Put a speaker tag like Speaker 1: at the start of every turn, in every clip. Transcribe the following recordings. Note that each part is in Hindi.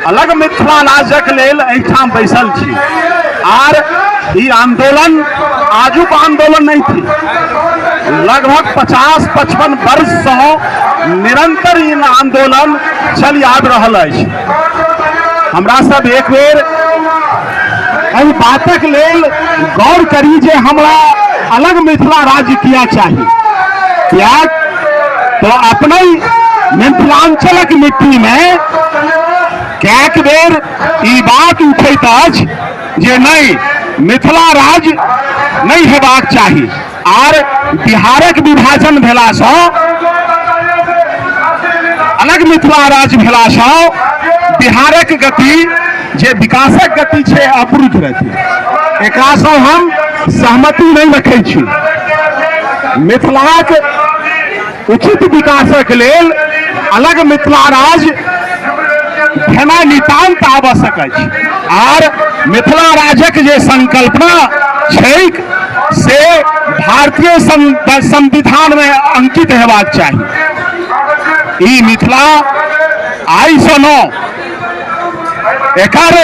Speaker 1: अलग मिथिला राज्यक लेल एहिठाम बैसल छी। आर ई आंदोलन आजुक आंदोलन नहीं थी, लगभग 50-55 वर्ष से निरंतर इन आंदोलन चल आबि रहल अछि। हमरा सब एक बेर एहि बातक लेल गौर करी जे हमरा अलग मिथिला राज्य किया चाहिए। क्या तो अपने मिथिलांचलक मिट्टी में कैक बेर ई बात उठैत अछि जे नहीं मिथिला राज्य नहीं हेबाक चाहिए। आर बिहारक विभाजन भेला सँ अलग मिथिला राज्य भेला सँ बिहारक गति जे विकासक गति छै अवरुद्ध रहती। एकरा सँ हम सहमति नहीं रखै छी। मिथिलाक उचित विकासक लेल अलग मिथिला राज्य भेनाइ नितांत आवश्यक अछि। आर मिथिला राज्यक जे संकल्पना छैक से भारतीय संविधान में अंकित हेबाक चाहिए। ई मिथिला आई सँ न एकर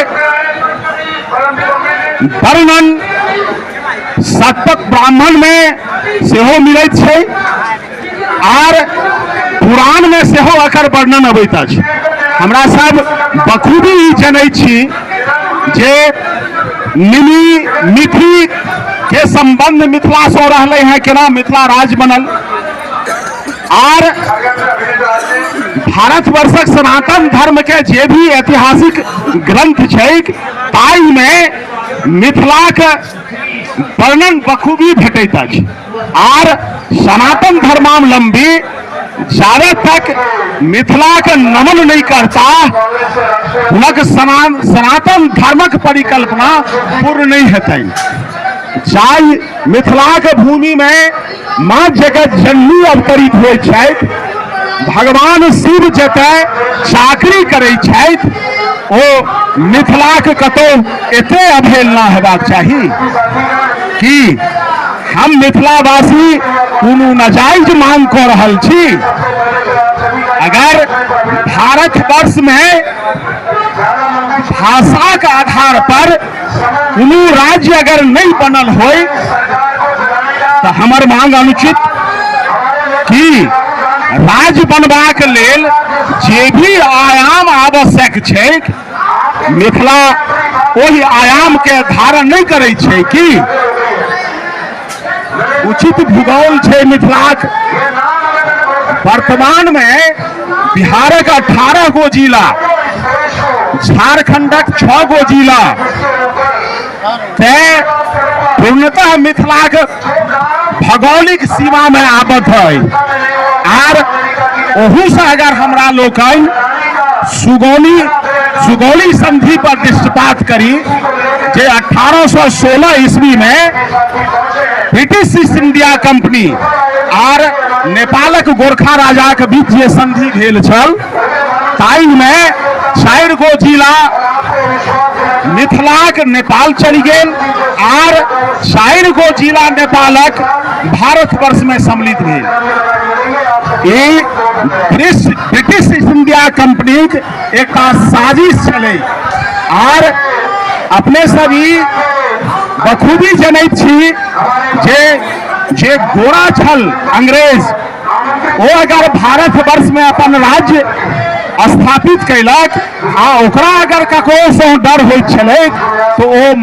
Speaker 1: वर्णन सतक ब्राह्मण में सेहो मिलैत छै आर पुराण में सेहो एकर वर्णन अबैत अछि। हमरा सब बखूबी ई जनैत छी जे निमी मिथि के संबंध मिथिला से रहले हैं, केना मिथिला राज्य बनल। आर भारतवर्षक सनातन धर्म के जे भी ऐतिहासिक ग्रंथ छै ताई में मिथिलाक वर्णन बखूबी भेटैत अछि। आर सनातन धर्मावलंबी जावे तक मिथिला के नमन नहीं करता हुनक सनातन धर्मक परिकल्पना पूर्ण नहीं हेतै। जाहि मिथिला के भूमि में माँ जगत जननी अवतरित होइ छथि, भगवान शिव जतय चाकरी करै छथि, ओ मिथिला के कतौ एते अवहेलना हेबाक चाही कि हम मिथिलावासी कोनो नाजायज मांग कऽ रहल छी। अगर भारतवर्ष में भाषा के आधार पर कोनो राज्य अगर नहीं बनल होय तो हमर मांग अनुचित कि राज्य बनबाक लेल जे भी आयाम आवश्यक छै मिथिला ओहि आयाम के धारण नहीं करै छै। कि उचित भूगोल छै मिथिलाक। वर्तमान में बिहारक 18 गो जिला, झारखंडक 6 गो जिला तय पूर्णतः मिथिलाक भौगोलिक सीमा में आबद्ध है। आर ओहू से अगर हमरा लोकन सुगौली संधि पर दृष्टिपात करी जे 1816 ईस्वी में ब्रिटिश ईस्ट इंडिया कंपनी और नेपालक गोरखा राजा के बीच जे संधि भेल छल ताई में 4 गो जिला मिथिलाक नेपाल चली गेल और 4 गो जिला नेपालक भारतवर्ष में सम्मिलित भेल। ये ब्रिटिश ईस्ट इंडिया कंपनी एक साजिश चले और अपने सभी बखूबी जनैत छी जे गोरा छल अंग्रेज वो अगर भारतवर्ष में अपन राज्य स्थापित कैलक आ ओकरा अगर ककरो से डर होइत छलै तो ओ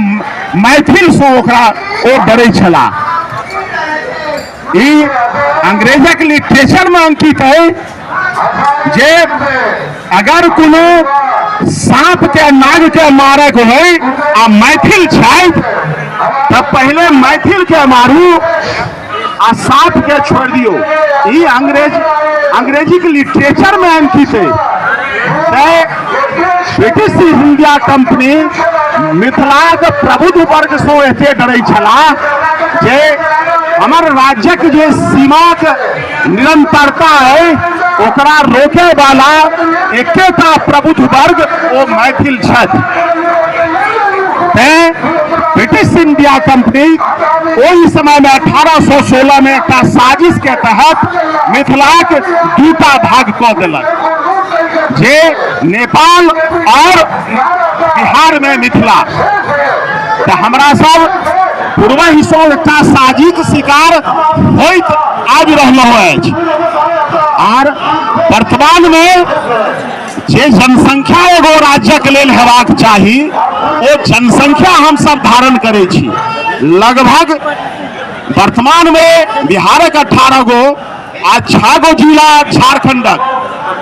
Speaker 1: मैथिल से ओकरा ओ डरै छला। ई अंग्रेजक लिटरेचर में अंकित है जे अगर कोनो सांप के नाग के मारे को है आ मैथिल छथि तब पहले मैथिल के मारू आ सांप के छोड़ दियो। ई अंग्रेजी के लिटरेचर में अंकित है। ब्रिटिश ईस्ट इंडिया कंपनी मिथिलाक प्रबुद्ध वर्ग से एते डरै छला जे हमर राज्यक जे सीमाक निरंतरता है ओकरा रोके वाला एकेटा प्रबुद्ध वर्ग ओ मैथिल छथि। ब्रिटिश इंडिया कंपनी ओहि समय में 1816 में एक साजिश के तहत मिथिलाक 2टा भाग कऽ देलक जे नेपाल और बिहार में मिथिला तो हमरा सब पूर्व हिस्सों एक साजिश शिकार होइत आबि रहल अछि और वर्तमान में जे जनसंख्या एगो राज्यक लेल हेबाक चाही ओ जनसंख्या हम सब धारण करै छी। लगभग वर्तमान में बिहारक 18 गो आ 6 गो जिला झारखंडक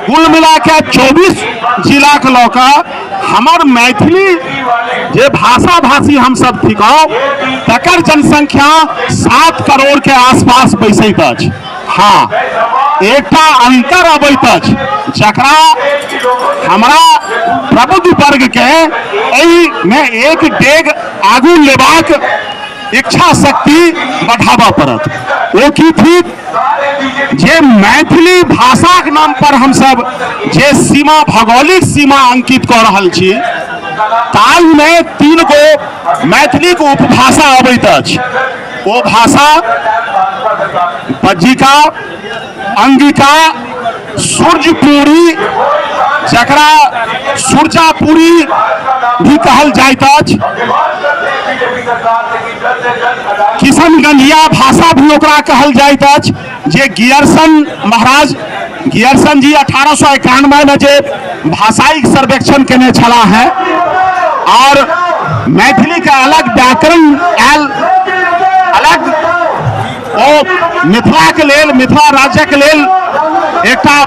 Speaker 1: कुल मिला के 24 जिला के लऽ कऽ हमर मैथिली जे भाषा भाषी हम सब थिकौ तकर जनसंख्या 7 करोड़ के आसपास बैसैत अछि। हाँ, एकटा अंतर अबैत अछि जकरा हमरा प्रबुद्ध वर्ग के एहि में एक डेग आगू लेबाक इच्छा शक्ति बढ़ाबऽ पड़त। ओ की थिक जे मैथिली भाषा के नाम पर हम सब जे सीमा भौगोलिक सीमा अंकित कऽ रहल छी ताहि में 3 गो मैथिली के उपभाषा अबैत अछि। ओ भाषा बज्जिका, अंगिका, सूर्यपुरी जकरा सूर्यापुरी भी कहल जाइत अछि, किशनगंजिया भाषा भी ओकरा कहल जाइत अछि जे गियरसन महाराज गियरसन जी 1891 में जे भाषाई सर्वेक्षण केने छला है और मैथिली का अलग व्याकरण अलग ओ मिथिला के लेल मिथिला राज्य के लेल एकटा